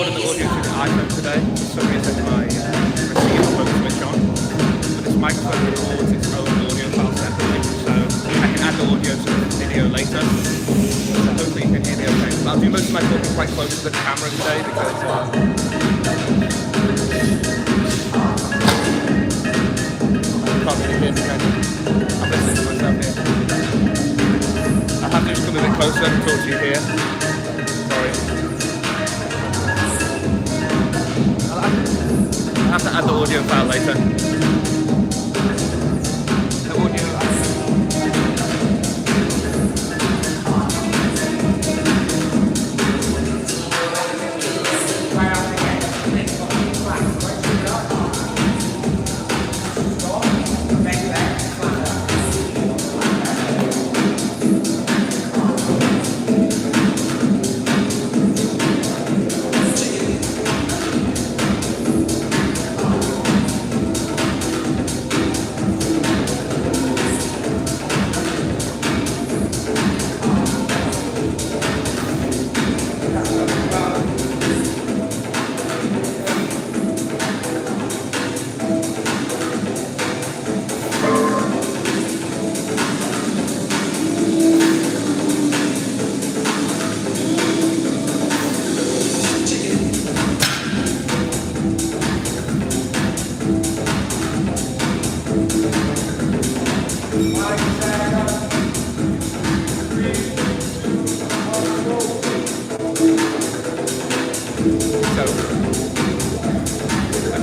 recording the audio through the iPhone today. For some reason my receiver won't switch on. But this microphone records its own audio file separately, so I can add the audio to the video later. So hopefully you can hear me okay. But I'll do most of my talking quite close to the camera today because can't really hear me, can you? I'm listening to myself here. I have to just come a bit closer and talk to you here. Sorry. I'll have to add the audio file later. The audio.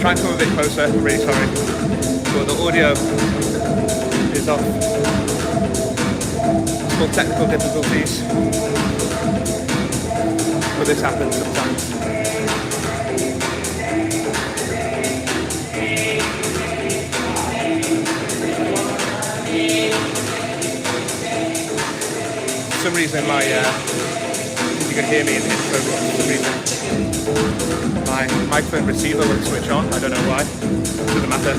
Try and come a bit closer, I'm really sorry, but the audio is off. It's called technical difficulties, but this happens sometimes. For some reason you can hear me in the intro, for some reason my microphone receiver won't switch on. I don't know why. Doesn't matter.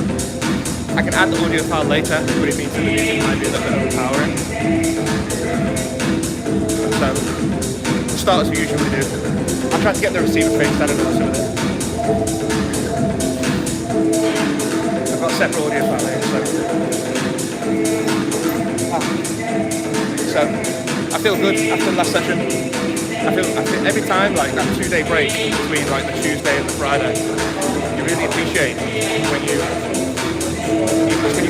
I can add the audio file later, but it means that the music might be a little bit overpowering. So, we'll start as we usually do. I'll try to get the receiver fixed, I don't know what's with it. I've got a separate audio file here, so I feel good after the last session. I feel every time, like that 2-day break between like the Tuesday and the Friday, you really appreciate when you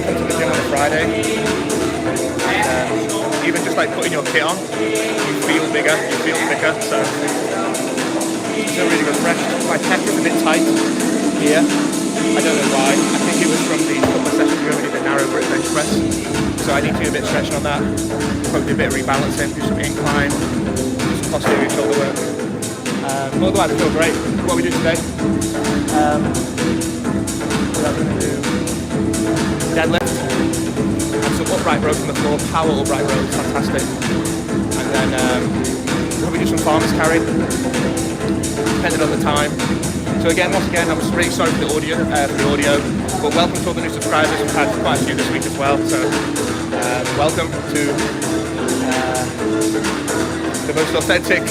come to the gym on a Friday, and even just like putting your kit on, you feel bigger, you feel thicker, so it's really refreshed. My pec is a bit tight here, I don't know why. I think it was from the couple of sessions ago when we did the narrow grip bench press, so I need to do a bit of stretching on that, probably do a bit of rebalancing, do some incline, posterior shoulder work. Otherwise I feel great. What we do today, I'm going to do deadlift and some upright rows on the floor, power upright rows, fantastic. And then probably do some farmer's carry, depending on the time. So once again, I'm really sorry for the audio, but welcome to all the new subscribers. We've had quite a few this week as well, so welcome to the most authentic,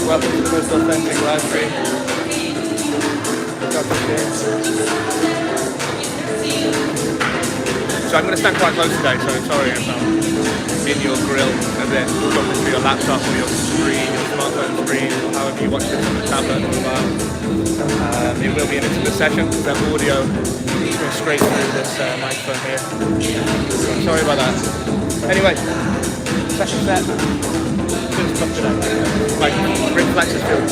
welcome to the most authentic live stream. Dr James. So I'm going to stand quite close today, so sorry if I'm in your grill a bit, jumping through your laptop or your screen, your smartphone screen, or however you watch this on the tablet or mobile. It will be an intimate session because that audio is going straight through this microphone here. So I'm sorry about that. Anyway, session set. Stuff today. Like ring flexors feel.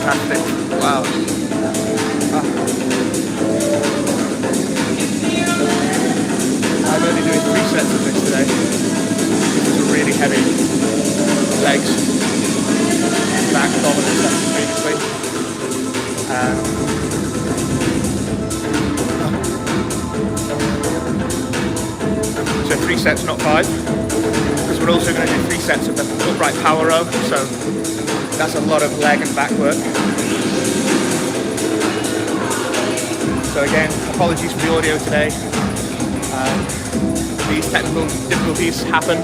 Fantastic. Wow. I'm only doing 3 sets of this today. This is a really heavy legs, back, dominant session previously. So 3 sets, not 5. Because we're also going to do 3 sets of the upright power row. So that's a lot of leg and back work. So again, apologies for the audio today. These technical difficulties happen,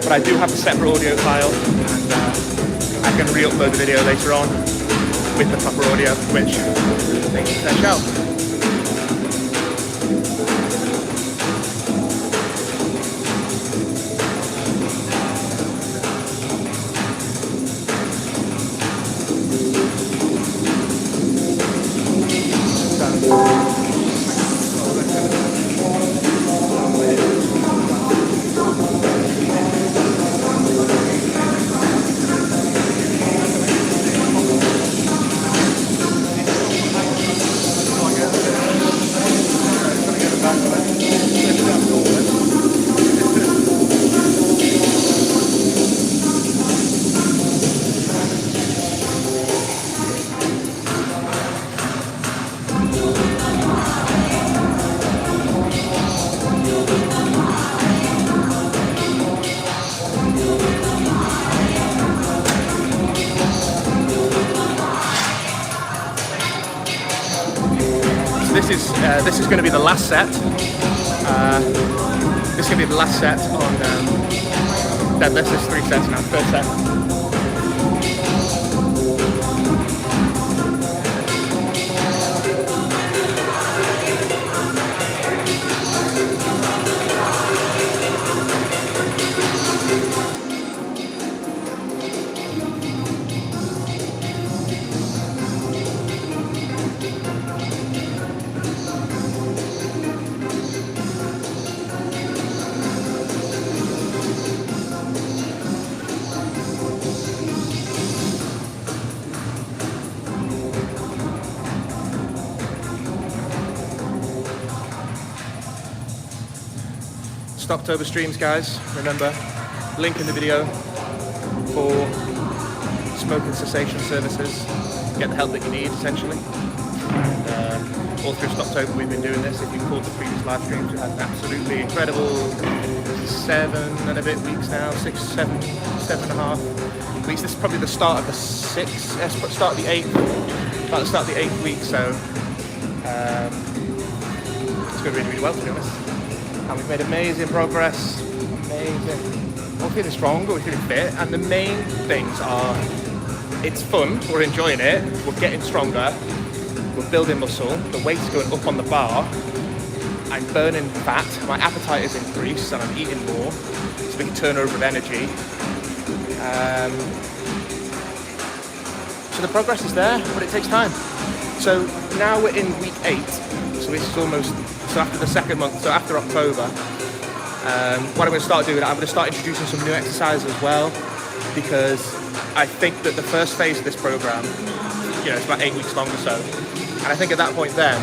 but I do have a separate audio file, and I can re-upload the video later on with the proper audio, which makes it fresh out. This is going to be the last set. This is going to be the last set on deadlifts. This is 3 sets now. Third set. Stoptober streams, guys. Remember, link in the video for smoking cessation services. Get the help that you need, essentially. And all through Stoptober, we've been doing this. If you caught the previous live streams, we had an absolutely incredible 7 and a bit weeks now, 6, 7, 7.5 weeks. This is probably the start of the 6th, start of the 8th, about the start of the 8th week. So it's going really, really well, to be honest. And we've made amazing progress, amazing. We're feeling strong, we're feeling fit, and the main things are, it's fun, we're enjoying it, we're getting stronger, we're building muscle, the weight's going up on the bar, I'm burning fat, my appetite is increased, and I'm eating more, it's a big turnover of energy. So the progress is there, but it takes time. So now we're in week 8, so this is almost, so after the 2nd month, so after October, what I'm going to start doing, I'm going to start introducing some new exercises as well, because I think that the first phase of this program, it's about 8 weeks long or so, and I think at that point then,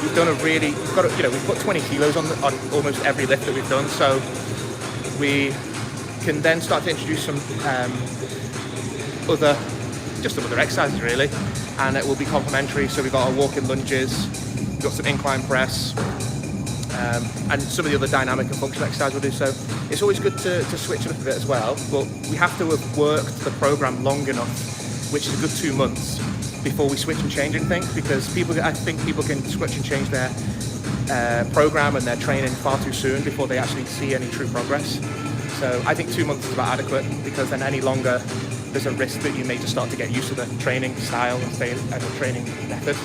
we've done we've put 20 kilos on almost every lift that we've done, so we can then start to introduce some other exercises really, and it will be complementary. So we've got our walking lunges, we've got some incline press, and some of the other dynamic and functional exercises we'll do. So it's always good to switch it up a bit as well, but we have to have worked the program long enough, which is a good 2 months, before we switch and change anything, because I think people can switch and change their program and their training far too soon before they actually see any true progress. So So I think 2 months is about adequate, because then any longer there's a risk that you may just start to get used to the training style and the training method,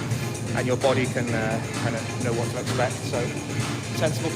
and your body can kind of know what to expect. So sensible.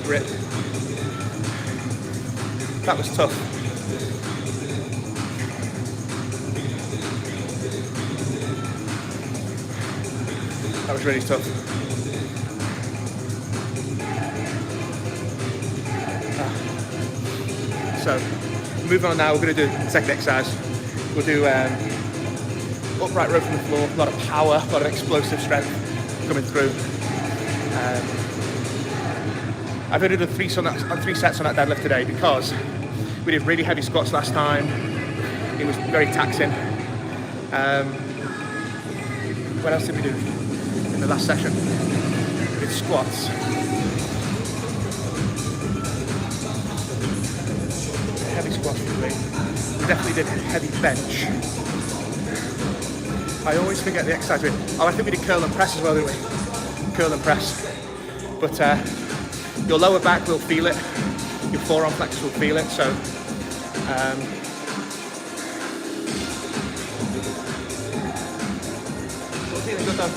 Grip. That was tough. That was really tough. So, moving on now, we're going to do the second exercise. We'll do upright row from the floor, a lot of power, a lot of explosive strength coming through. I've only done 3 sets on that deadlift today because we did really heavy squats last time. It was very taxing. What else did we do in the last session? We did squats. Heavy squats really. We definitely did heavy bench. I always forget the exercise we did. Oh, I think we did curl and press as well, didn't we? Curl and press. But your lower back will feel it, your forearm flexors will feel it, so feeling good though. So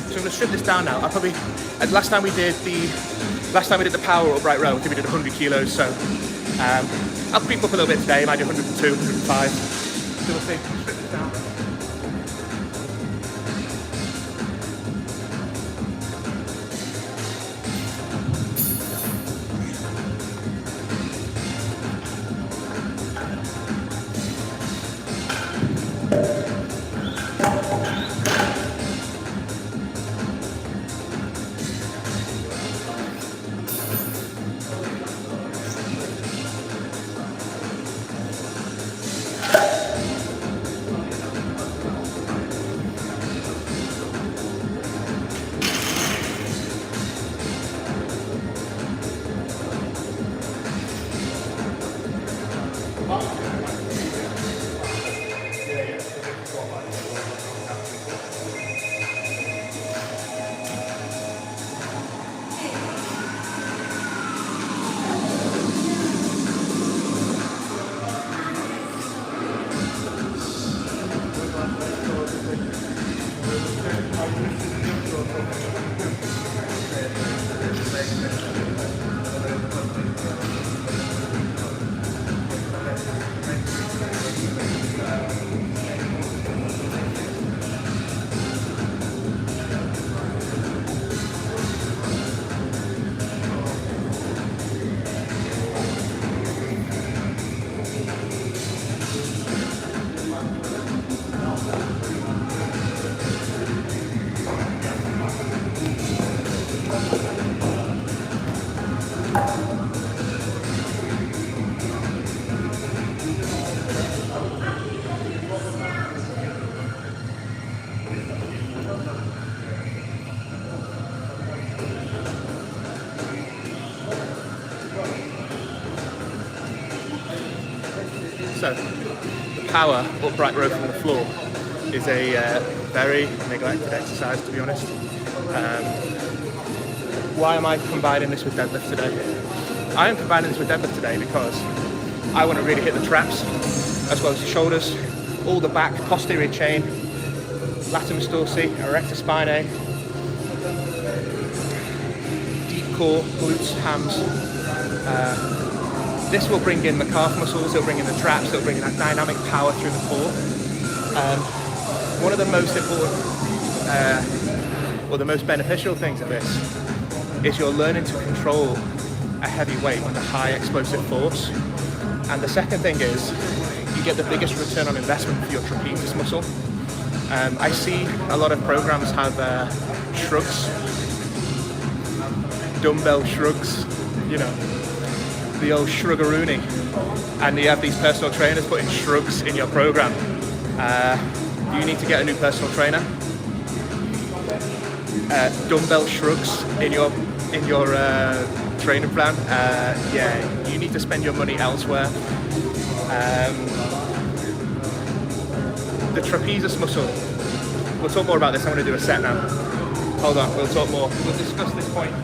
I'm going to strip this down now. Last time we did the power upright row, I think we did 100 kilos, so I'll creep up a little bit today, I might do 102, 105, so we'll see. Strip this down. So, the power upright row from the floor is a very neglected exercise, to be honest. Why am I combining this with deadlift today? I am combining this with deadlift today because I want to really hit the traps, as well as the shoulders, all the back, posterior chain, latimus dorsi, erector spinae, deep core, glutes, hams. This will bring in the calf muscles, it'll bring in the traps, it'll bring in that dynamic power through the core. One of the most important, or the most beneficial things of this is you're learning to control a heavy weight under high explosive force. And the second thing is you get the biggest return on investment for your trapezius muscle. I see a lot of programs have shrugs, dumbbell shrugs, you know, the old shruggaroony, and you have these personal trainers putting shrugs in your program. You need to get a new personal trainer. Dumbbell shrugs in your training plan. Yeah, you need to spend your money elsewhere. The trapezius muscle. We'll talk more about this. I'm going to do a set now. Hold on, we'll talk more. We'll discuss this point.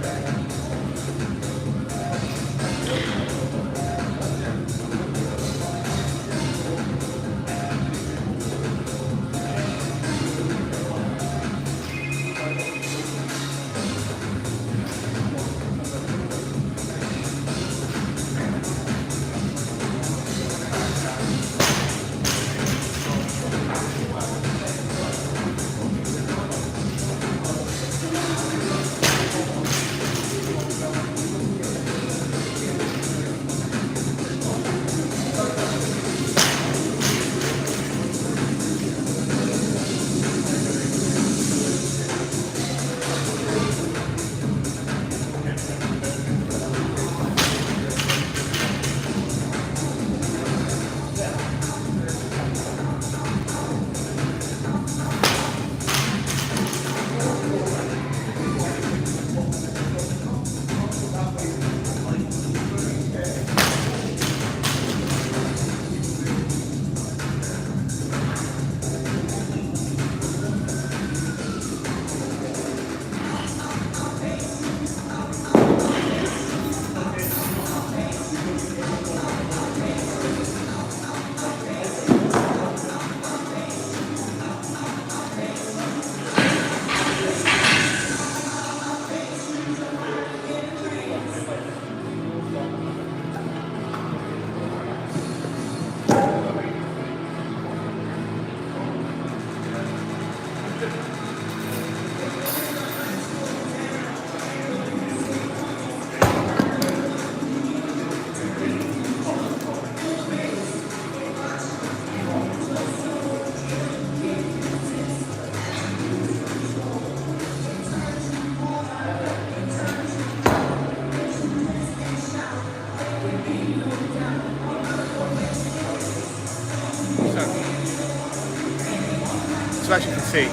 So as you can see,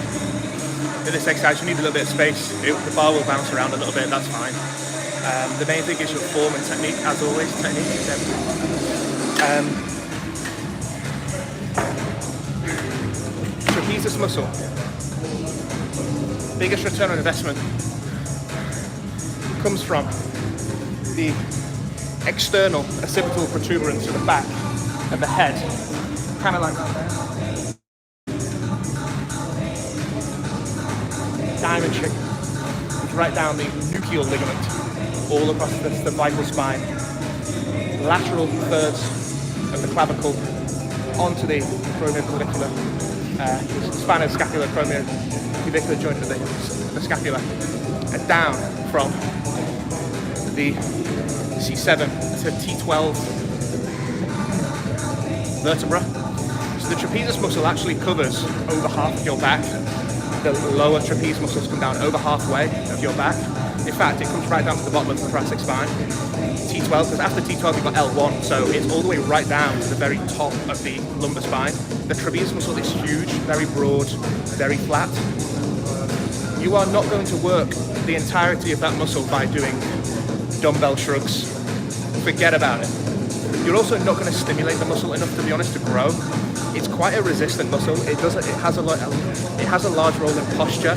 in this exercise you need a little bit of space. The bar will bounce around a little bit, that's fine. The main thing is your form and technique, as always. Technique is everything. Trapezius muscle, biggest return on investment comes from the external occipital protuberance at the back of the head, kind of like that there. Diamond shape, right down the nuchal ligament, all across the vital spine, lateral thirds of the clavicle onto the acromioclavicular, spinoscapular acromioclavicular joint of the scapula, and down from the C7 to T12 vertebra. So the trapezius muscle actually covers over half of your back. The lower trapeze muscles come down over halfway of your back. In fact, it comes right down to the bottom of the thoracic spine. T12, because after T12 you've got L1, so it's all the way right down to the very top of the lumbar spine. The trapezius muscle is huge, very broad, very flat. You are not going to work the entirety of that muscle by doing dumbbell shrugs. Forget about it. You're also not going to stimulate the muscle enough, to be honest, to grow. it's quite a resistant muscle. It has a large role in posture,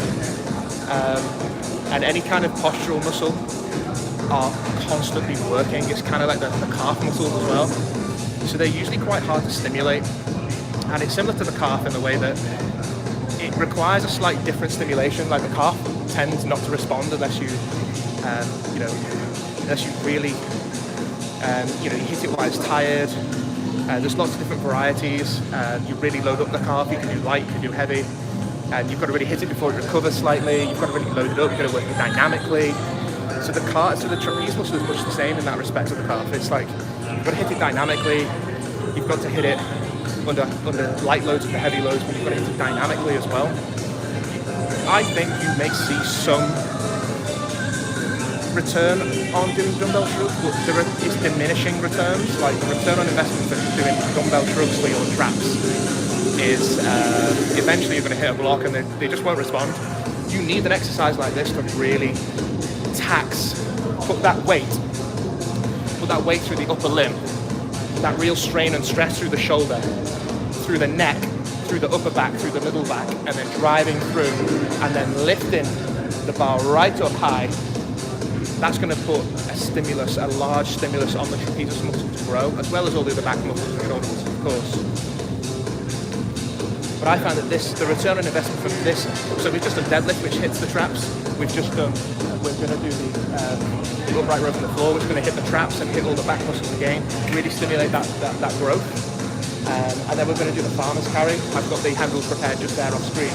and any kind of postural muscle are constantly working. It's kind of like the calf muscles as well. So they're usually quite hard to stimulate, and it's similar to the calf in the way that it requires a slight different stimulation. Like the calf tends not to respond unless you really you hit it while it's tired. There's lots of different varieties. You really load up the calf. You can do light, you can do heavy, and you've got to really hit it before it recovers slightly. You've got to really load it up. You've got to work it dynamically. So the trapeze muscle is much the same in that respect of the calf. It's like you've got to hit it dynamically. You've got to hit it under light loads and the heavy loads, but you've got to hit it dynamically as well. I think you may see some return on doing dumbbell shrugs, but it's diminishing returns. Like the return on investment for doing dumbbell shrugs for your traps is eventually you're going to hit a block and they just won't respond. You need an exercise like this to really put that weight through the upper limb, that real strain and stress through the shoulder, through the neck, through the upper back, through the middle back, and then driving through and then lifting the bar right up high. That's going to put a large stimulus on the trapezius muscle to grow, as well as all the other back muscles and shoulder muscles, of course. But I find that the return on investment from this, so we've just done deadlift, which hits the traps. We're going to do the upright row from the floor, which is going to hit the traps and hit all the back muscles again, really stimulate that growth. And then we're going to do the farmer's carry. I've got the handles prepared just there off screen.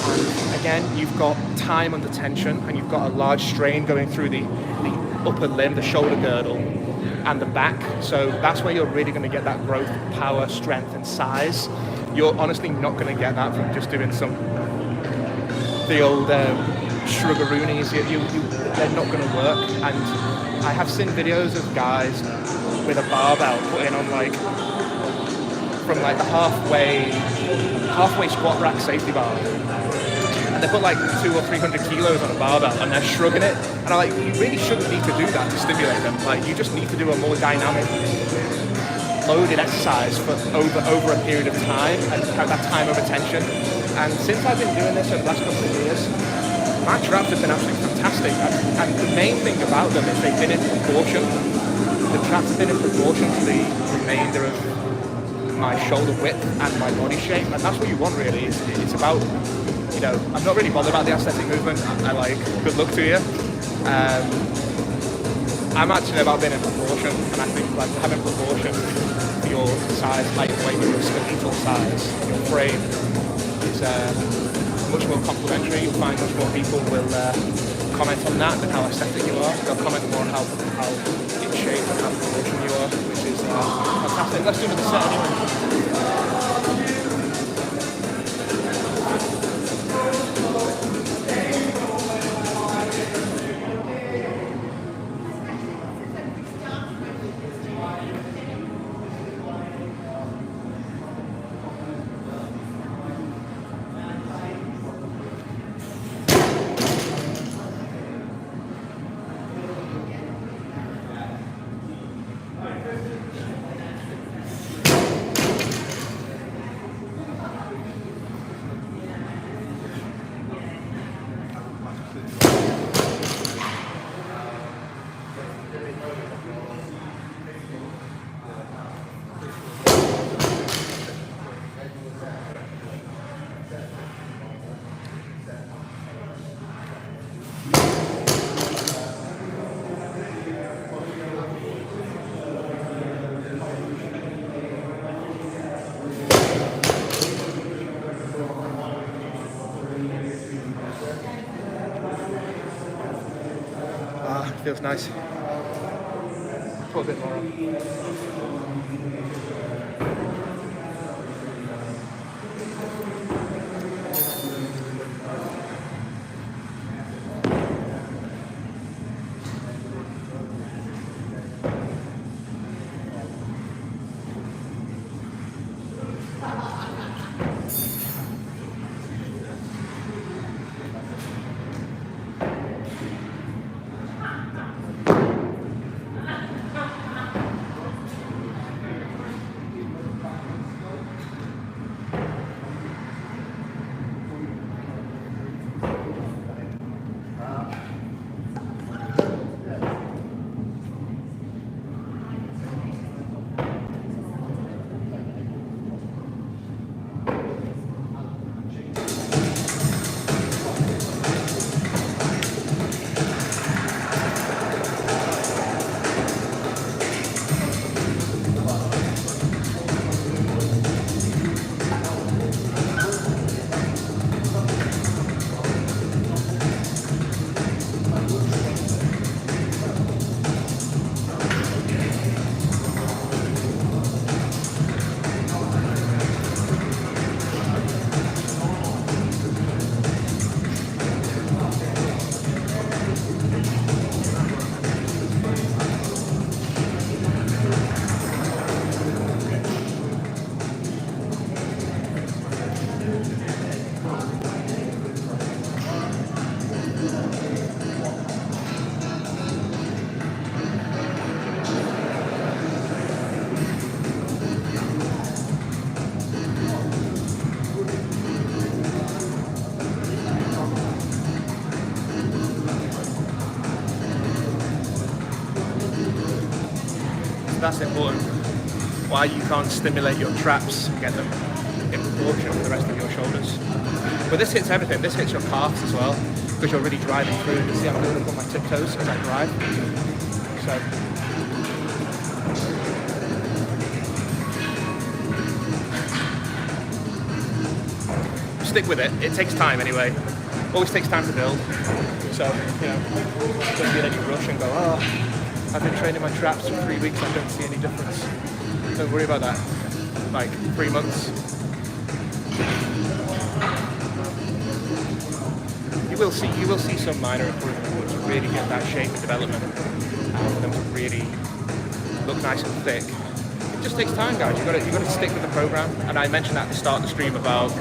And again, you've got time under tension, and you've got a large strain going through the upper limb, the shoulder girdle, and the back. So that's where you're really going to get that growth, power, strength, and size. You're honestly not going to get that from just doing the old shruggaroonies. They're not going to work. And I have seen videos of guys with a barbell putting on from the halfway squat rack safety bar. And they put 200 or 300 kilos on a barbell and they're shrugging it. And I'm like, you really shouldn't need to do that to stimulate them. You just need to do a more dynamic, loaded exercise for over a period of time and have that time over tension. And since I've been doing this over the last couple of years, my traps have been absolutely fantastic. And the main thing about them is they've been in proportion. The traps have been in proportion to the remainder of my shoulder width and my body shape, and that's what you want really. It's about, I'm not really bothered about the aesthetic movement. I good luck to you. I'm actually about being in proportion, and I think having proportion for your size, height, weight, your skeletal size, your frame is much more complimentary. You'll find much more people will comment on that and how aesthetic you are. They'll comment more on how in shape and how proportion you are, which is fantastic. Let's do another set anyway. Feels nice. Put a bit more on. that's important. Why you can't stimulate your traps and get them in proportion with the rest of your shoulders. But this hits everything. This hits your calves as well, because you're really driving through. You see I'm going up on my tiptoes as I drive. So stick with it. It takes time anyway. Always takes time to build. So, you know, don't be in any rush and go, oh, I've been training my traps for 3 weeks, I don't see any difference. Don't worry about that. Like 3 months. You will see some minor improvement to really get that shape and development and for them to really look nice and thick. It just takes time, guys. You've got to stick with the program. And I mentioned at the start of the stream about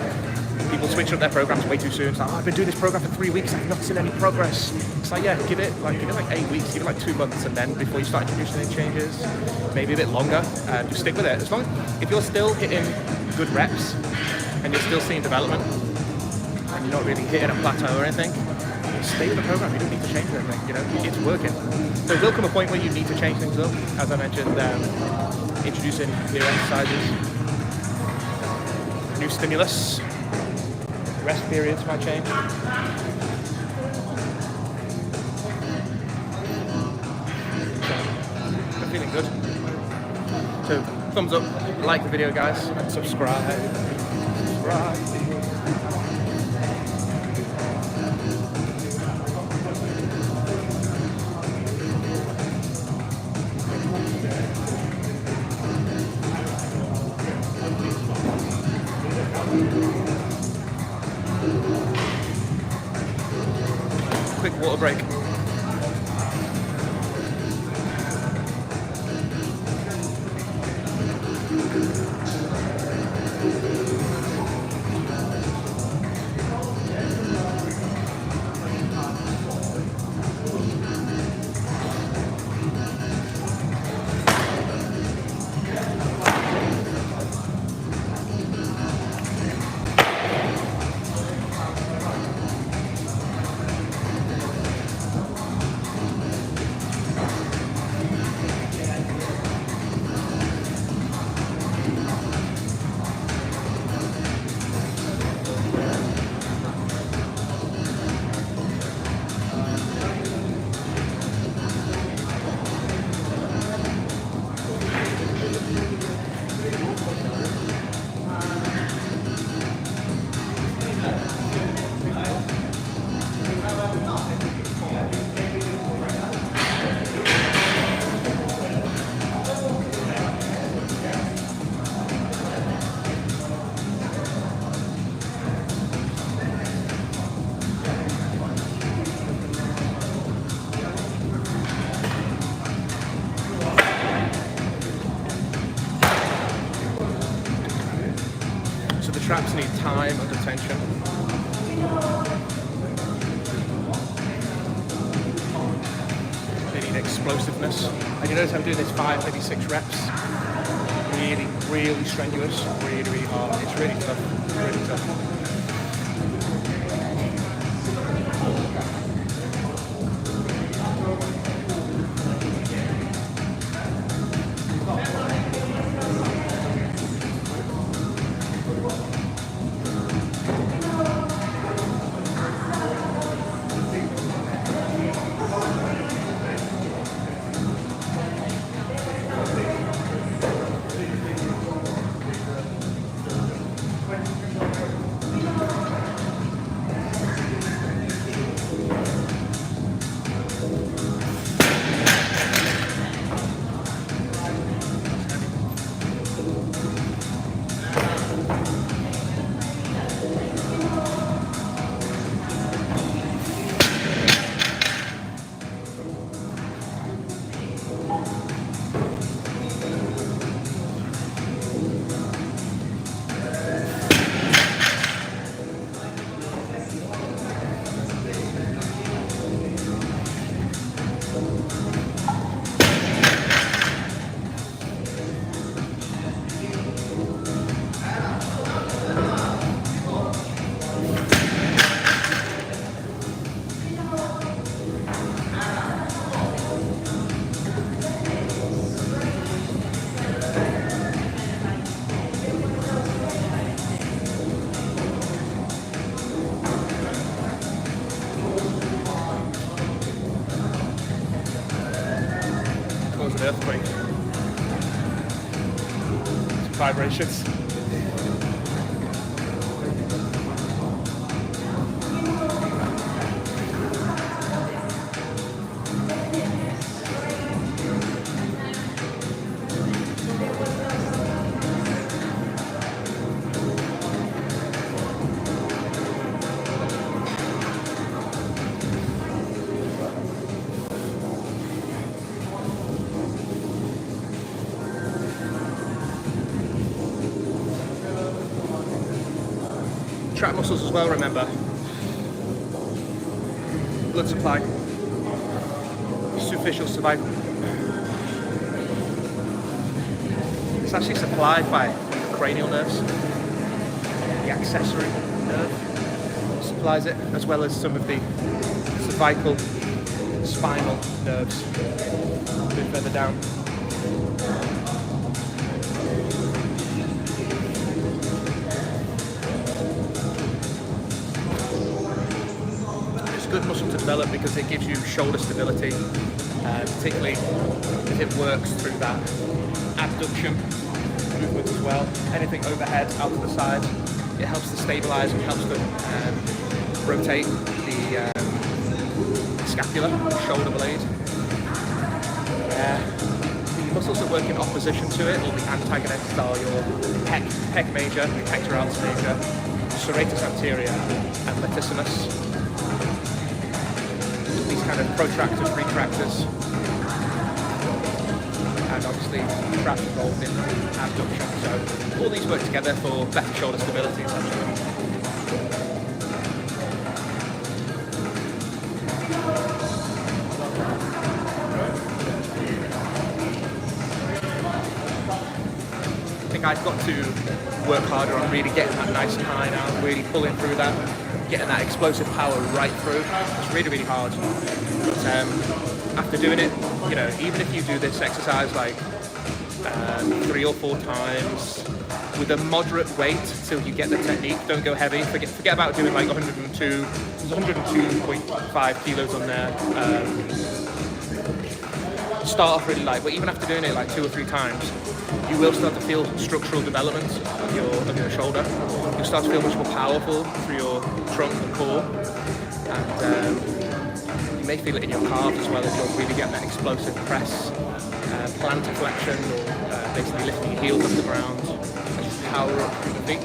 people switching up their programs way too soon. It's like, oh, I've been doing this program for 3 weeks, I've not seen any progress. It's like, yeah, give it like 8 weeks, give it like 2 months, and then before you start introducing any changes, maybe a bit longer, just stick with it. As long if you're still hitting good reps and you're still seeing development and you're not really hitting a plateau or anything, stay with the program. You don't need to change anything. You know, it's working. There will come a point where you need to change things up, as I mentioned, introducing new exercises, new stimulus. Rest periods might change. I'm feeling good. So, thumbs up, like the video, guys, and subscribe. Quick water break. Traps need time and attention. They need explosiveness. And you notice I'm doing this 5, maybe 6 reps. Really, really strenuous, really, really hard. It's really tough, really tough. earthquake. Some vibrations. Trap muscles as well, remember. Blood supply. Superficial survival. It's actually supplied by the cranial nerves. The accessory nerve supplies it, as well as some of the cervical, spinal nerves a bit further down. Good muscle to develop because it gives you shoulder stability, particularly if it works through that abduction movement as well. Anything overhead, out to the side, it helps to stabilize and helps to rotate the scapula, shoulder blade. The muscles that work in opposition to it, or the antagonists, are your pec major, pectoralis major, serratus anterior, and latissimus. Kind of protractors, retractors, and obviously traps involved in abduction. So all these work together for better shoulder stability essentially. I think I've got to work harder on really getting that nice and high now, really pulling through that, getting that explosive power right through. It's really, really hard. But after doing it, you know, even if you do this exercise like 3 or 4 times with a moderate weight till you get the technique, don't go heavy. Forget about doing like 102. There's 102.5 kilos on there. Start off really light, but even after doing it like 2 or 3 times, you will start to feel structural development of your shoulder. You'll start to feel much more powerful through your trunk and core, and you may feel it in your calves as well if you're really getting that explosive press, plantar flexion, or basically lifting your heels off the ground, just power up through the feet.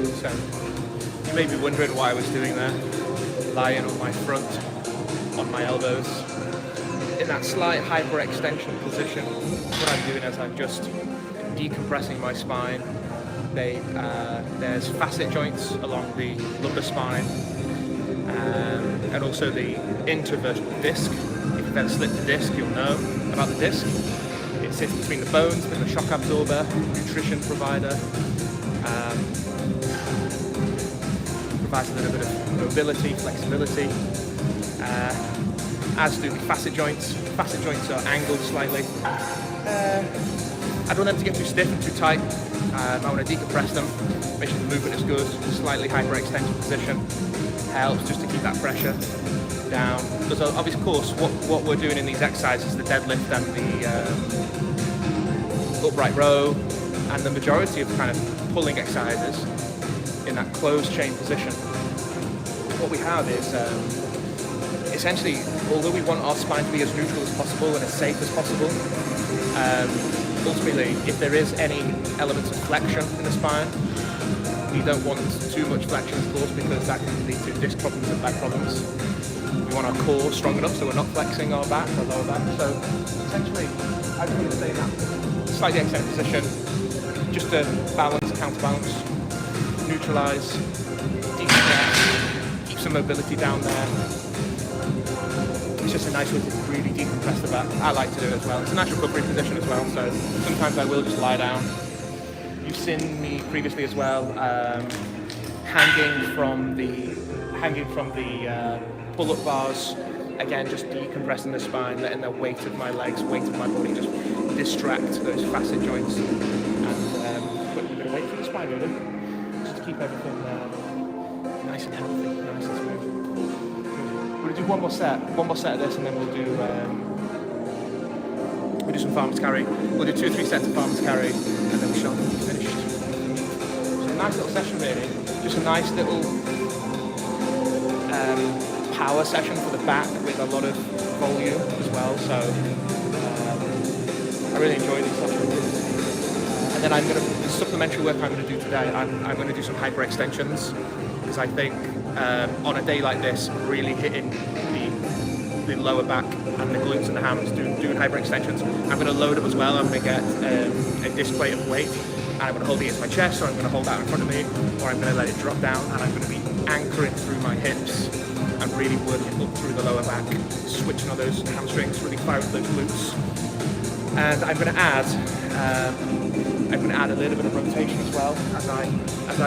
So you may be wondering what I was doing there, lying on my front, on my elbows, in that slight hyperextension position. What I'm doing is I'm just decompressing my spine. There's facet joints along the lumbar spine, and also the intervertebral disc. If you've ever slipped a disc, you'll know about the disc. It sits between the bones, a bit of a shock absorber, nutrition provider, provides a little bit of mobility, flexibility, as do the facet joints. Facet joints are angled slightly. I don't want them to get too stiff and too tight. I want to decompress them, make sure the movement is good, slightly hyperextended position helps just to keep that pressure down. Because obviously, of course, what we're doing in these exercises, the deadlift and the upright row, and the majority of kind of pulling exercises in that closed chain position. What we have is essentially, although we want our spine to be as neutral as possible and as safe as possible, ultimately, if there is any elements of flexion in the spine, we don't want too much flexion, of course, because that can lead to disc problems and back problems. We want our core strong enough so we're not flexing our back, our lower back. So essentially, I would say that slightly extended position, just to balance, counterbalance, neutralize, decompress, keep some mobility down there. It's just a nice way to really decompress the back. I like to do it as well. It's a nice recovery position as well, so sometimes I will just lie down. You've seen me previously as well, hanging from the pull-up bars. Again, just decompressing the spine, letting the weight of my legs, weight of my body just distract those facet joints, and put a bit of weight through the spine, really, just to keep everything nice and healthy, nice and smooth. We'll do one more set of this, and then we'll do some farmer's carry. We'll do 2 or 3 sets of farmer's carry, and then we shall be finished. So a nice little session, really. Just a nice little power session for the back with a lot of volume as well. So I really enjoy these sessions. And then the supplementary work I'm going to do today, I'm going to do some hyperextensions, because I think on a day like this, really hitting the lower back and the glutes and the hams, doing hyperextensions. I'm going to load up as well. I'm going to get a disc plate of weight, and I'm going to hold it against my chest, or I'm going to hold that in front of me, or I'm going to let it drop down, and I'm going to be anchoring through my hips and really working up through the lower back, switching on those hamstrings, really firing those glutes. And I'm going to add a little bit of rotation as well as I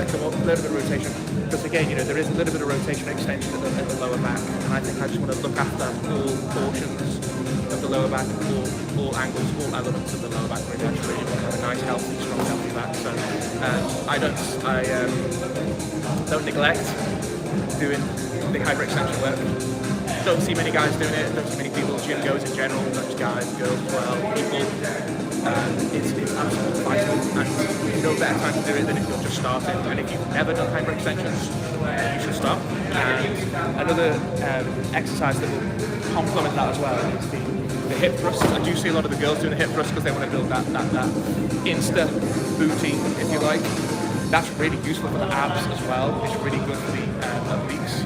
come up, a little bit of rotation. Because again, there is a little bit of rotation extension at the lower back, and I think I just want to look after all portions of the lower back, all angles, all elements of the lower back. Really, actually, have a nice, healthy, strong, healthy back. So I don't neglect doing the hyperextension work. Don't see many guys doing it. Don't see many people, gym goers in general, not just guys, girls as well, people. It's absolutely vital, and no better time to do it than if you're just starting. And if you've never done hyperextensions, you should start. And another exercise that will complement that as well is the hip thrusts. I do see a lot of the girls doing the hip thrusts because they want to build that Insta booty, if you like. That's really useful for the abs as well. It's really good for the obliques.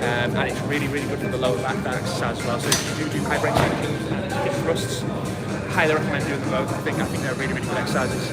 And it's really, really good for the lower back, that exercise as well. So if you do hyperextensions and hip thrusts, highly recommend doing them both. I think they're really, really good exercises.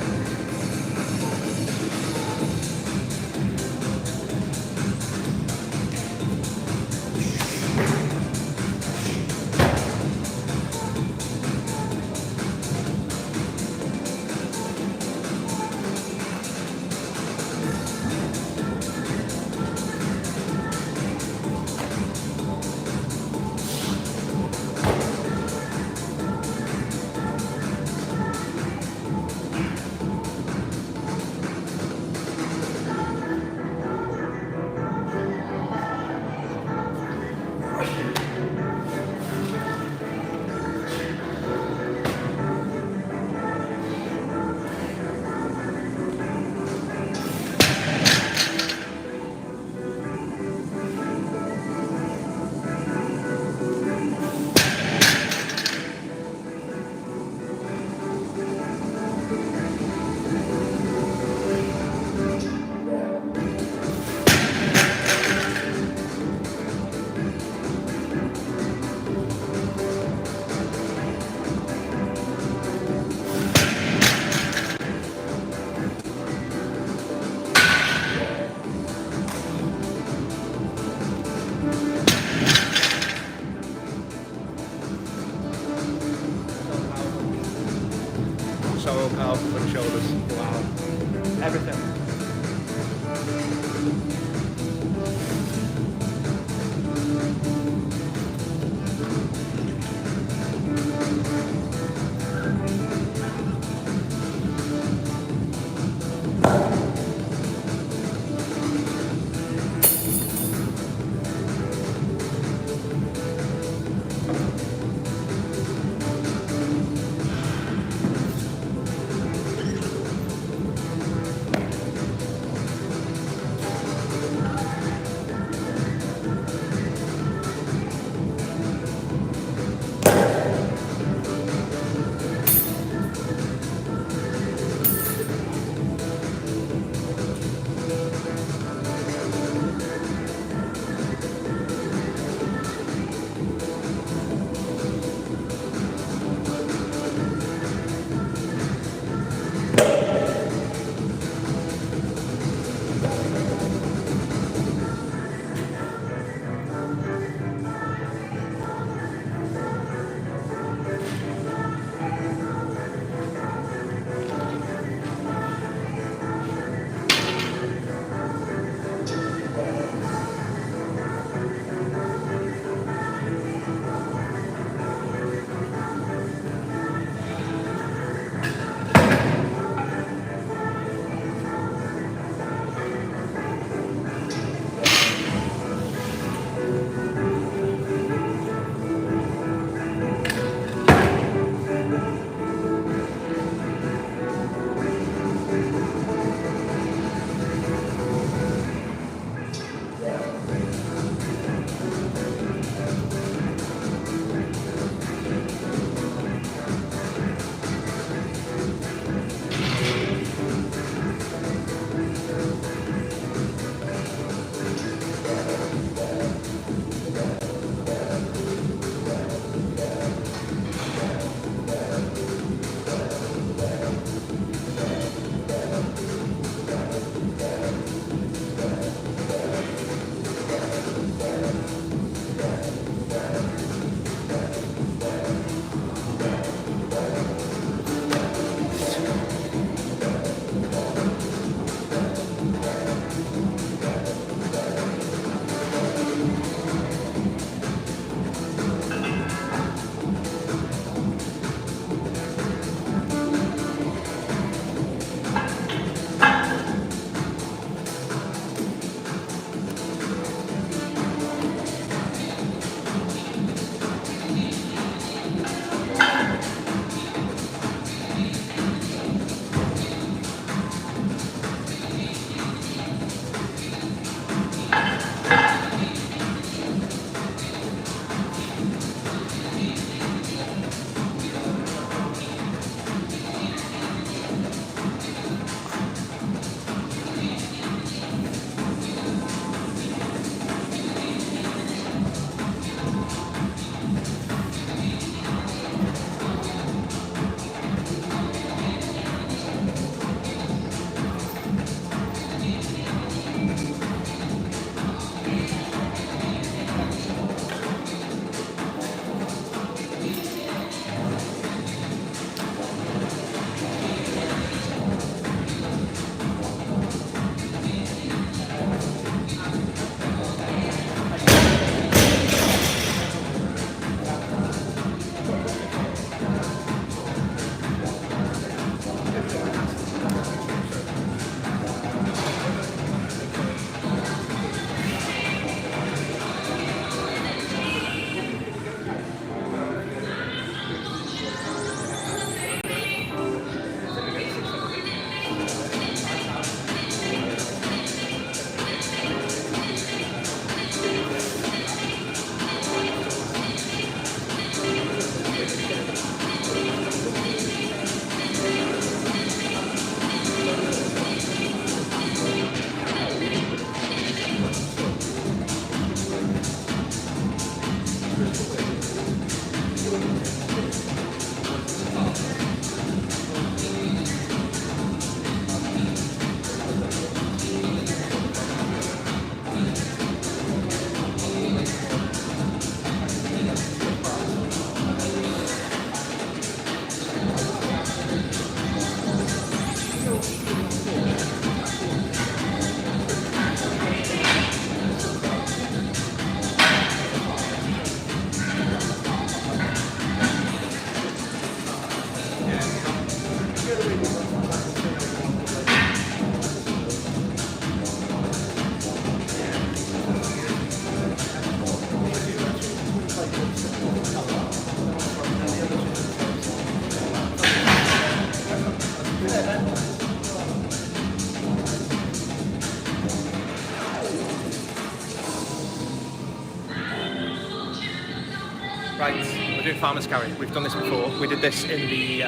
Right, we're doing farmer's carry. We've done this before. We did this in the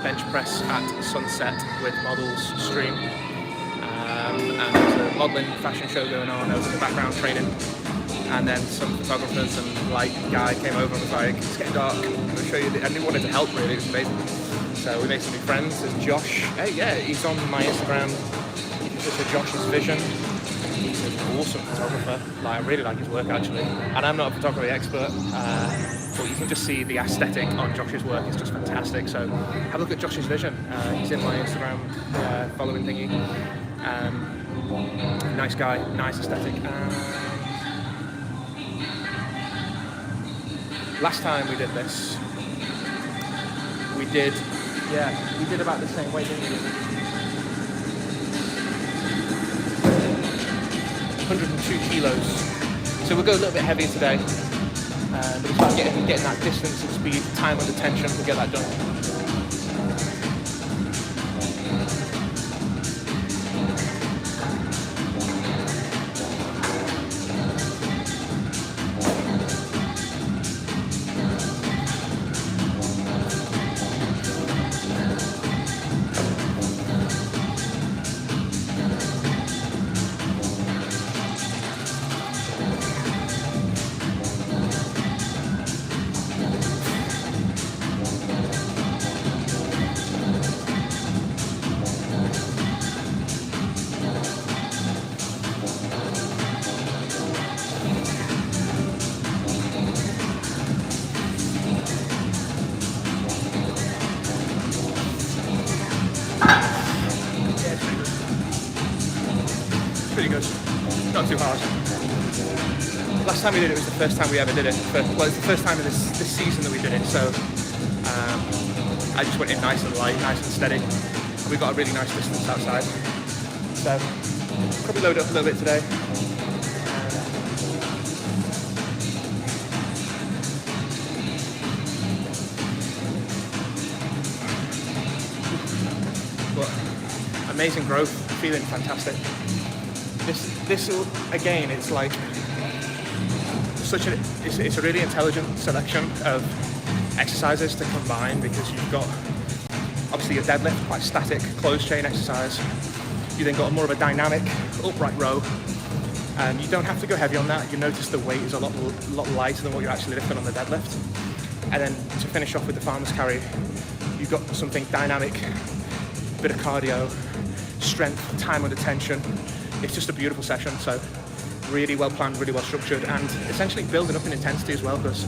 bench press at Sunset with Models Stream. And there's a modelling fashion show going on. There was in the background training. And then some photographers and light guy came over and was like, it's getting dark. I'm going to show you. I didn't want to help really, it was amazing. So we made some new friends. There's Josh. Hey, yeah, he's on my Instagram. You can search for Josh's Vision. He's an awesome photographer. Like, I really like his work actually. And I'm not a photography expert, but you can just see the aesthetic on Josh's work is just fantastic. So have a look at Josh's Vision. He's in my Instagram following thingy. Nice guy, nice aesthetic. Last time we did this, we did about the same weight, didn't we? 102 kilos. So we'll go a little bit heavier today. But it's about getting that distance and speed, time under tension to get that done. Pretty good, not too hard. Last time we did it was the first time we ever did it. Well, it's the first time of this season that we did it, so I just went in nice and light, nice and steady. And we got a really nice distance outside. So probably load up a little bit today. But amazing growth, feeling fantastic. This again, it's like it's a really intelligent selection of exercises to combine, because you've got obviously your deadlift, quite static, closed chain exercise. You then got more of a dynamic upright row, and you don't have to go heavy on that. You notice the weight is a lot lighter than what you're actually lifting on the deadlift. And then to finish off with the farmer's carry, you've got something dynamic, bit of cardio, strength, time under tension. It's just a beautiful session, so really well planned, really well structured, and essentially building up in intensity as well, because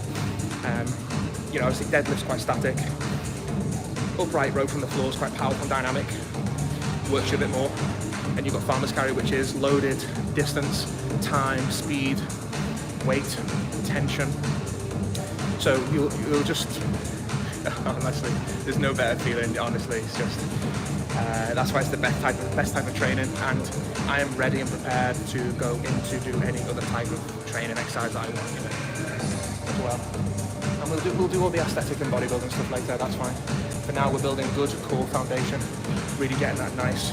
obviously deadlift's quite static, upright row from the floor is quite powerful and dynamic, works you a bit more, and you've got farmer's carry, which is loaded, distance, time, speed, weight, tension. So you'll just honestly, there's no better feeling. Honestly, it's just that's why it's the best type of training, and I am ready and prepared to go into do any other type of training exercise that I want as well. And we'll do all the aesthetic and bodybuilding stuff later. That's fine. For now, we're building good core foundation, really getting that nice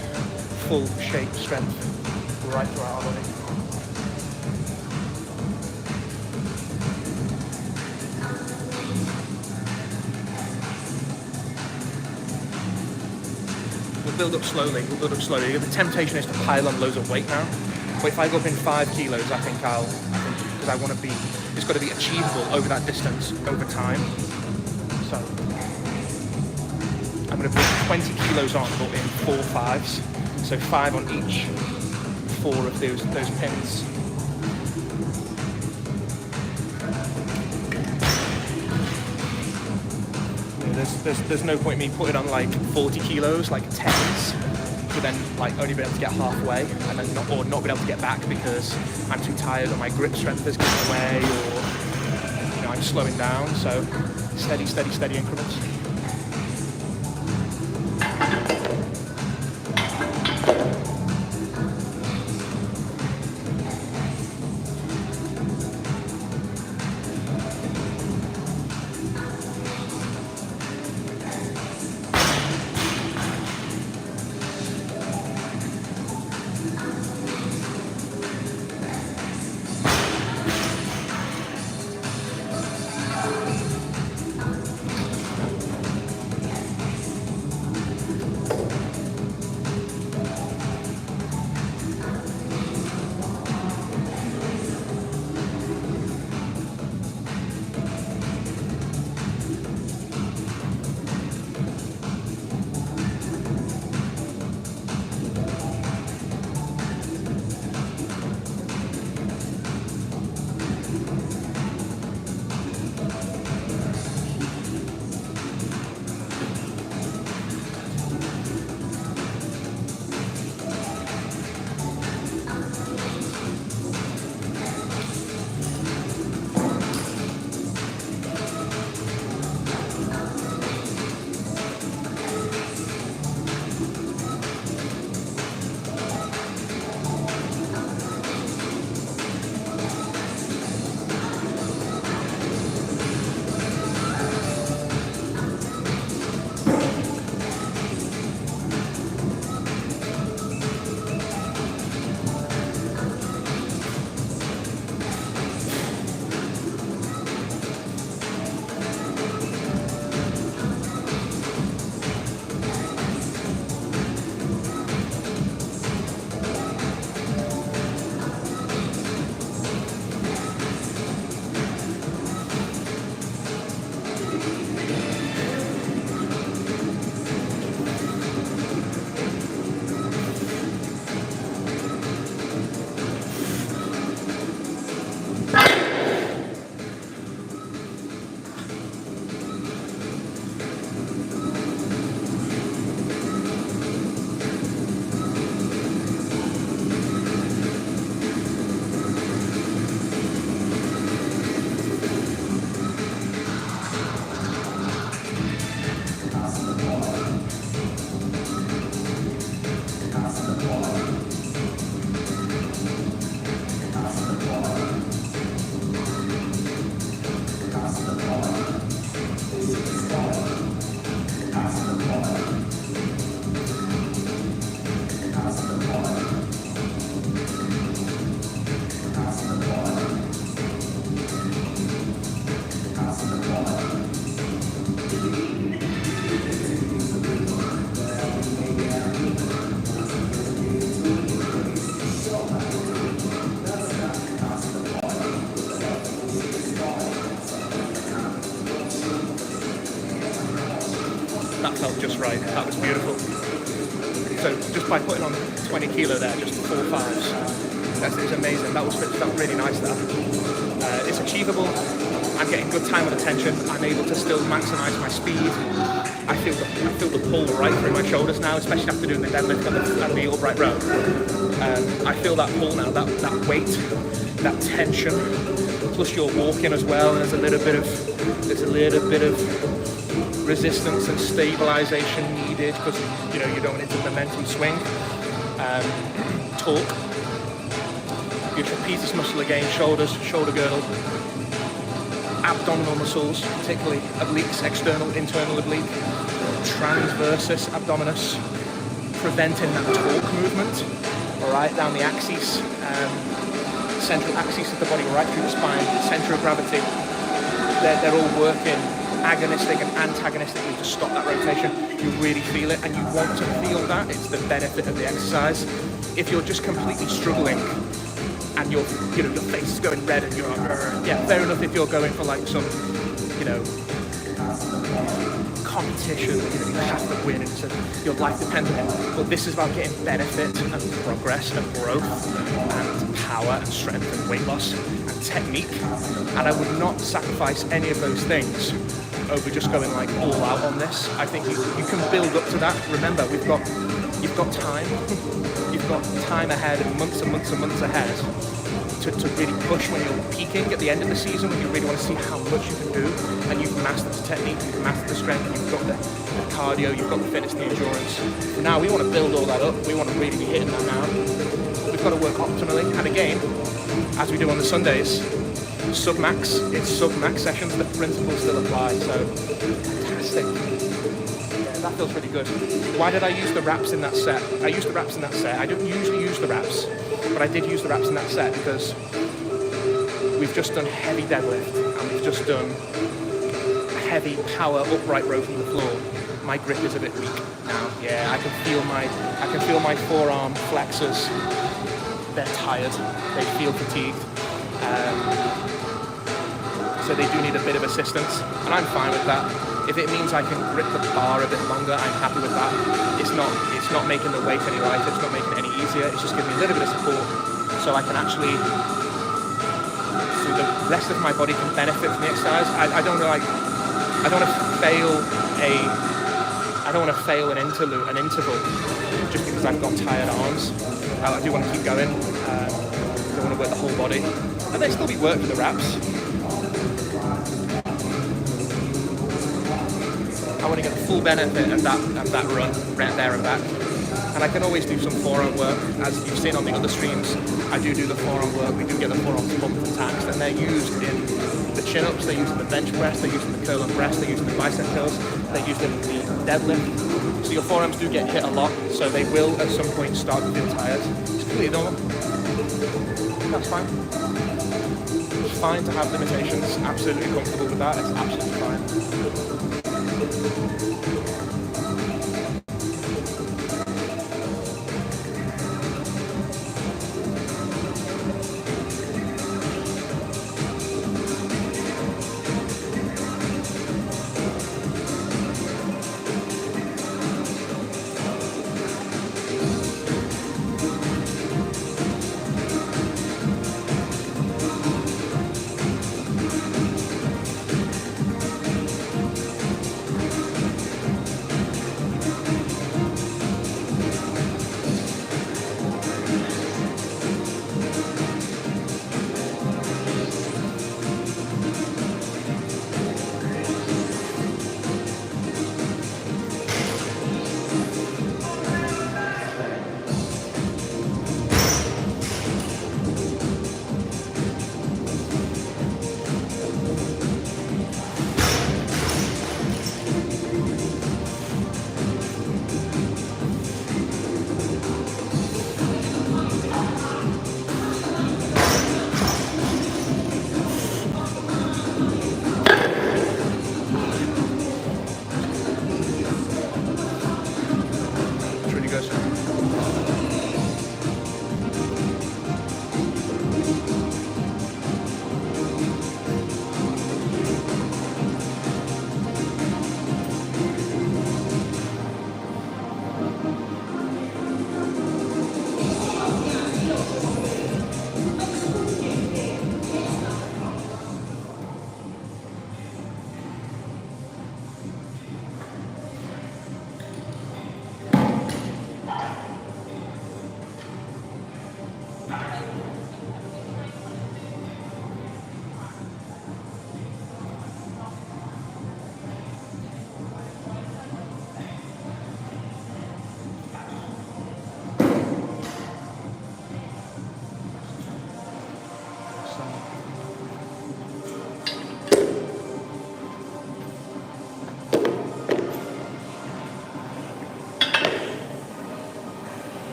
full shape strength right throughout our body. We'll build up slowly. The temptation is to pile on loads of weight now. But if I go up in 5 kilos, I think because I want to be, it's got to be achievable over that distance, over time. So I'm going to put 20 kilos on, but in 4 5s. So 5 on each 4 of those pins. There's no point in me putting on like 40 kilos, like 10s, but then like only be able to get halfway, and then not be able to get back because I'm too tired, or my grip strength is getting away, or I'm slowing down. So steady increments. by putting on 20 kilo there, just 4 5s. It's amazing. That felt really nice there. It's achievable. I'm getting good time and attention. I'm able to still maximize my speed. I feel the pull right through my shoulders now, especially after doing the deadlift and the upright row. I feel that pull now, that weight, that tension. Plus you're walking as well, and there's a little bit of resistance and stabilization needed because you're going into momentum swing. Torque. Your trapezius muscle again, shoulders, shoulder girdle. Abdominal muscles, particularly obliques, external, internal oblique, transversus abdominis, preventing that torque movement, right down the axis, central axis of the body, right through the spine, center of gravity. They're all working agonistic and antagonistically to stop that rotation. You really feel it, and you want to feel that. It's the benefit of the exercise. If you're just completely struggling, and your face is going red and you're like, yeah, fair enough if you're going for like some, competition that you have to win and your life depends on it. But this is about getting benefit and progress and growth and power and strength and weight loss and technique. And I would not sacrifice any of those things over just going like all out on this. I think you can build up to that. Remember, you've got time. You've got time ahead and months and months and months ahead to really push when you're peaking at the end of the season, when you really want to see how much you can do, and you've mastered the technique, you've mastered the strength, you've got the cardio, you've got the fitness, the endurance. Now we want to build all that up. We want to really be hitting that now. We've got to work optimally, and again, as we do on the Sundays, sub-max. It's sub-max sessions. The principles still apply. So fantastic. That feels really good. Why did I use the wraps in that set? I used the wraps in that set. I don't usually use the wraps, but I did use the wraps in that set because we've just done heavy deadlift and we've just done heavy power upright row from the floor. My grip is a bit weak now. Yeah, I can feel my forearm flexors. They're tired. They feel fatigued. So they do need a bit of assistance, and I'm fine with that. If it means I can grip the bar a bit longer, I'm happy with that. It's not making the weight any lighter, it's not making it any easier, it's just giving me a little bit of support so I can actually, so the rest of my body can benefit from the exercise. I don't want to fail an interval just because I've got tired arms. I do want to keep going. I want to work the whole body. And there'll still be work for the wraps. I want to get the full benefit of that run right there and back. And I can always do some forearm work. As you've seen on the other streams, I do the forearm work. We do get the forearms pumped and taxed, and they're used in the chin-ups, they're used in the bench press, they're used in the curl and press, they're used in the bicep curls, they're used in the deadlift. So your forearms do get hit a lot, so they will at some point start to feel tired. It's completely normal. That's fine. It's fine to have limitations. Absolutely comfortable with that. It's absolutely fine.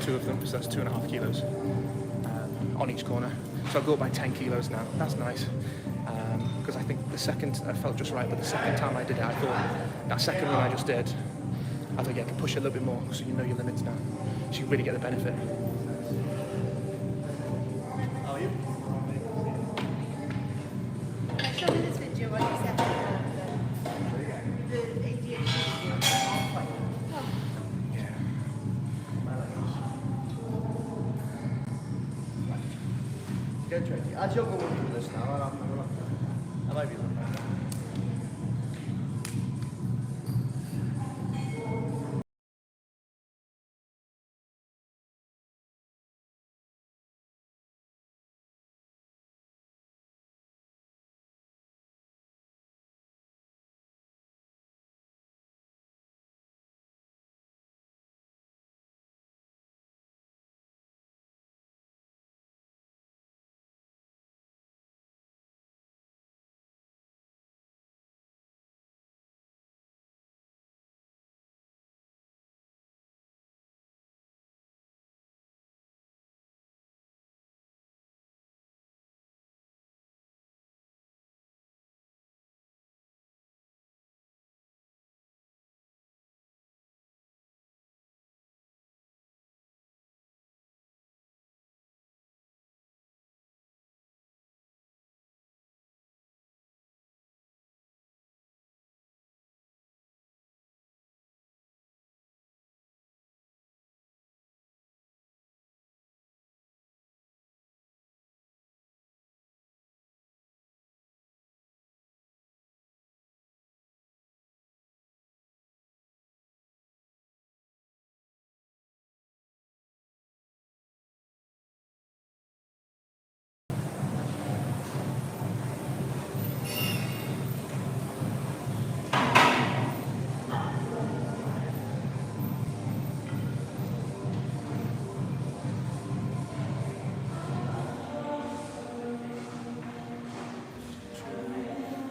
2 of them, so that's 2.5 kilos on each corner. So I'll go up by 10 kilos now. That's nice, because I think the second, I felt just right, but the second time I did it, I thought that second run I just did, I thought, yeah, I can push it a little bit more, so you know your limits now, so you really get the benefit. How are you? I showed you this video where you said the ADHD. Get tricky. As you're going through this now, I might be looking.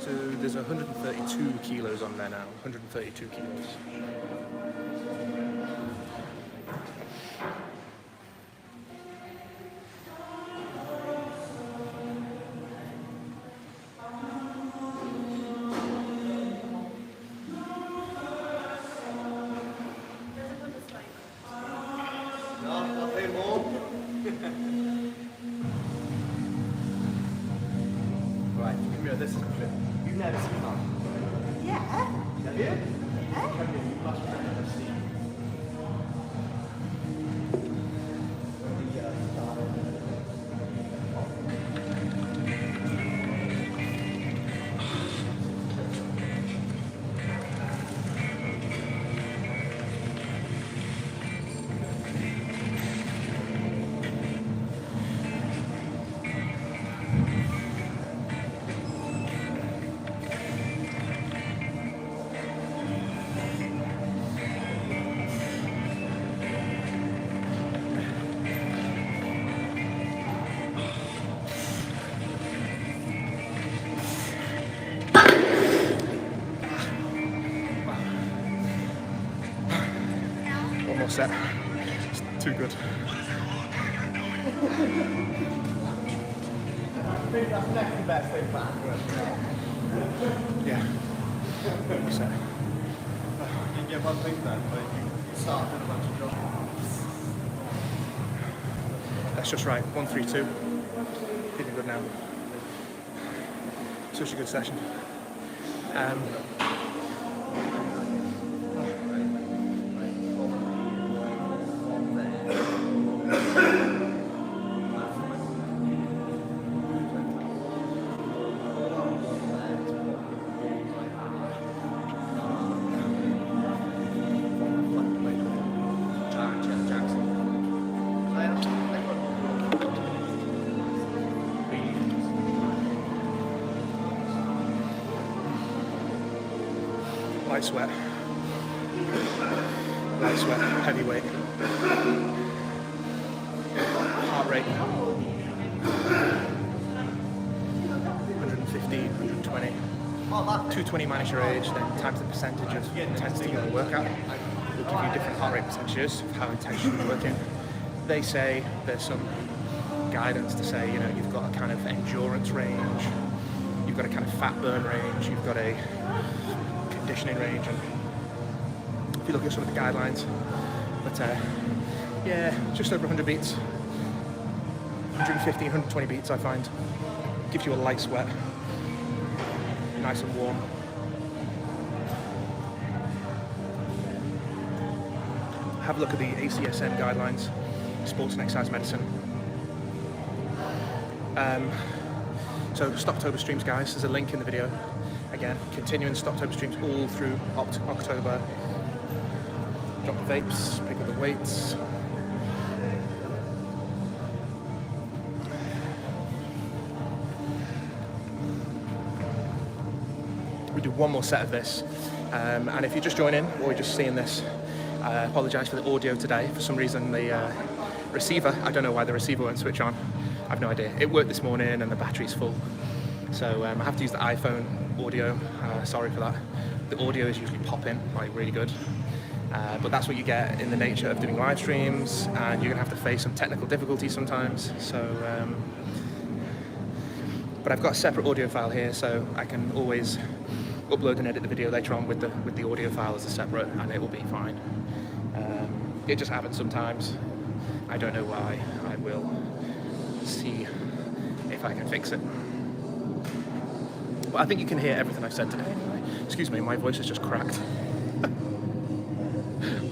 So there's 132 kilos on there now, 132 kilos. No, I'll pay more. Right, come here, this is a clip. You've never seen that. Yeah. Have you? Yeah. Come here, you must never see. One more set. It's too good. I think that's next best thing back. Yeah. One more set. You get one thing then, but you start with a bunch of jobs. That's just right. 132. Feeling good now. Such a good session. Light sweat. Light sweat, heavy weight. Heart rate. 115, 120. 220 minus your age, then times the percentage of intensity of the workout. Will give you different heart rate percentages of how intense you're working. they say there's some guidance to say, you know, you've got a kind of endurance range, you've got a kind of fat burn range, you've got a conditioning range, and if you look at some of the guidelines, but yeah, just over 100 beats, 150, 120 beats I find, gives you a light sweat, nice and warm. Have a look at the ACSM guidelines, Sports and Exercise Medicine. So Stoptober streams, guys, there's a link in the video. Again, continuing Stoptober streams all through October. Drop the vapes, pick up the weights. We do one more set of this, and if you're just joining or you're just seeing this, I apologise for the audio today. For some reason the receiver, I don't know why the receiver won't switch on. I've no idea. It worked this morning and the battery's full. So I have to use the iPhone audio. Sorry for that. The audio is usually popping, like really good. But that's what you get in the nature of doing live streams, and you're gonna have to face some technical difficulties sometimes. So, but I've got a separate audio file here, so I can always upload and edit the video later on with the audio file as a separate, and it will be fine. It just happens sometimes. I don't know why. I will see if I can fix it. But I think you can hear everything I've said today anyway. Excuse me, my voice is just cracked.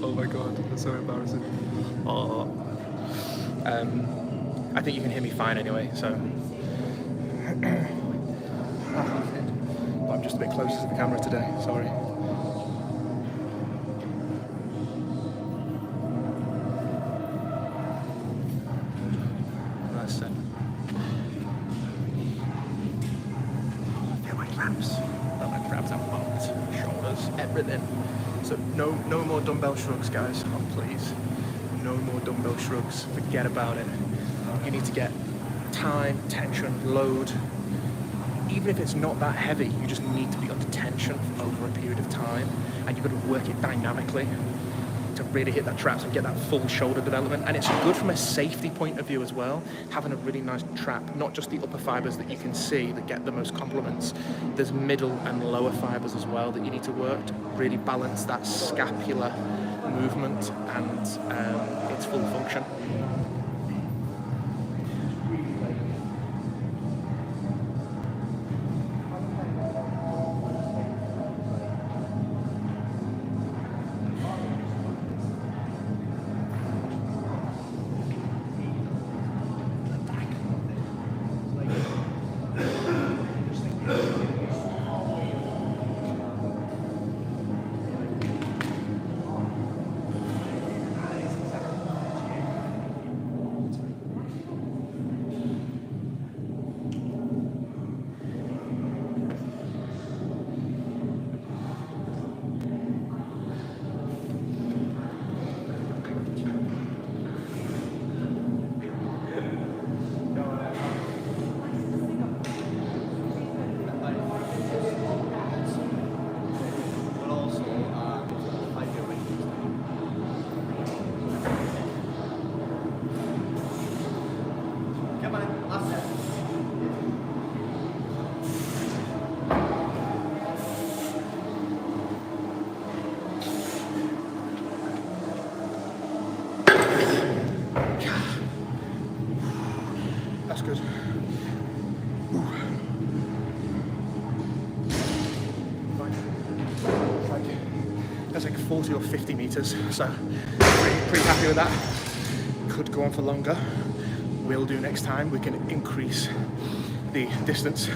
Oh my god, that's so embarrassing. Oh. I think you can hear me fine anyway, so. But I'm just a bit closer to the camera today, sorry. That's it. I feel my cramps. My cramps are pumped, shoulders, everything. So no more dumbbell shrugs, guys. Oh, please. No more dumbbell shrugs. Forget about it. You need to get time, tension, load. Even if it's not that heavy, you just need to be under tension over a period of time, and you've got to work it dynamically to really hit that traps and get that full shoulder development. And it's good from a safety point of view as well, having a really nice trap, not just the upper fibers that you can see that get the most compliments. There's middle and lower fibers as well that you need to work to really balance that scapular movement and its full function. That's good. That's like 40 or 50 meters, so pretty happy with that. Could go on for longer. Will do next time. We can increase the distance,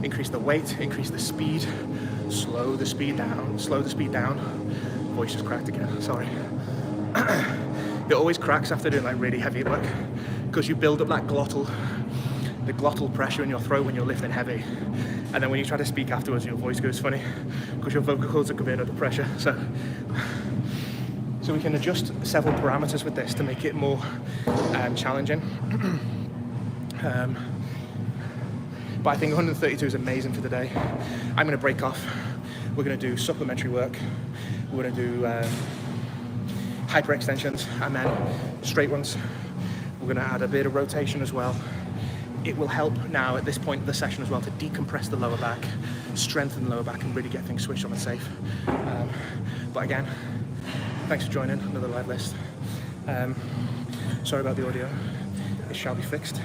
increase the weight, increase the speed, slow the speed down, Voice just cracked again, sorry. It always cracks after doing like really heavy work, because you build up that the glottal pressure in your throat when you're lifting heavy, and then when you try to speak afterwards, your voice goes funny because your vocal cords are coming under pressure. So we can adjust several parameters with this to make it more challenging. But I think 132 is amazing for the day. I'm going to break off. We're going to do supplementary work. We're going to do hyperextensions and then straight ones. We're going to add a bit of rotation as well. It will help now at this point of the session as well to decompress the lower back, strengthen the lower back and really get things switched on and safe. But again, thanks for joining another live list. Sorry about the audio, it shall be fixed.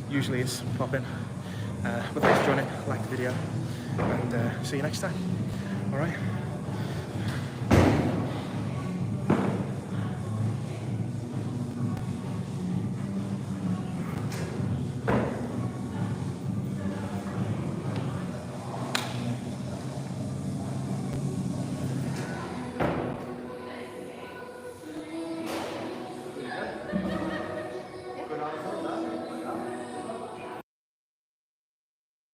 Usually it's popping. But thanks for joining, like the video, and see you next time. All right.